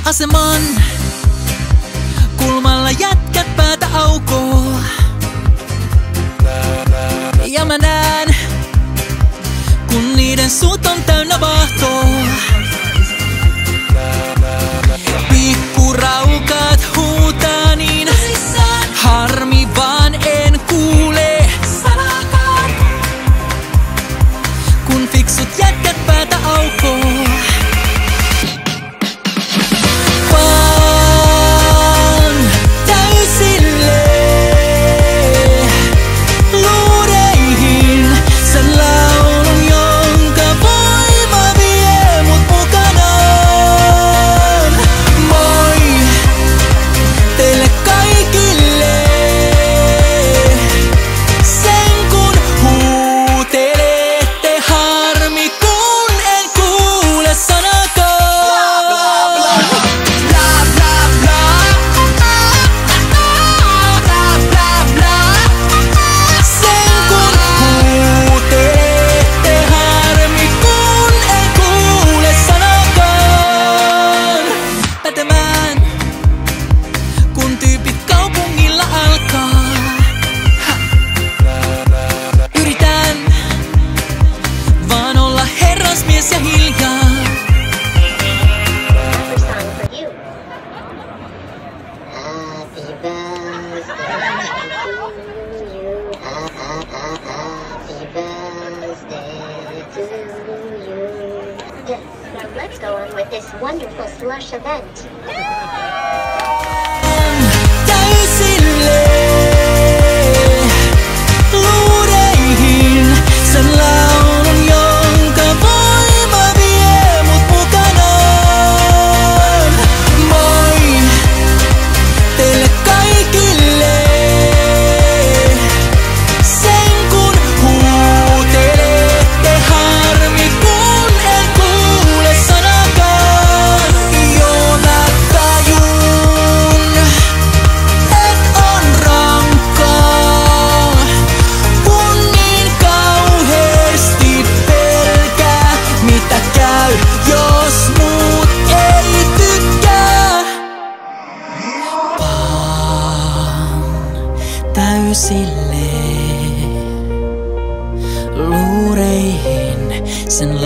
Aseman kulmalla jätkät päätä aukoo. Ja mä näen, kun niiden suut on täynnä vahtoa. Pikkuraukat huutaa niin, harmi vaan en kuule sanakaan. Kun fiksut jätkät päätä aukoo. Now let's go on with this wonderful slush event. Täysille luureihin sen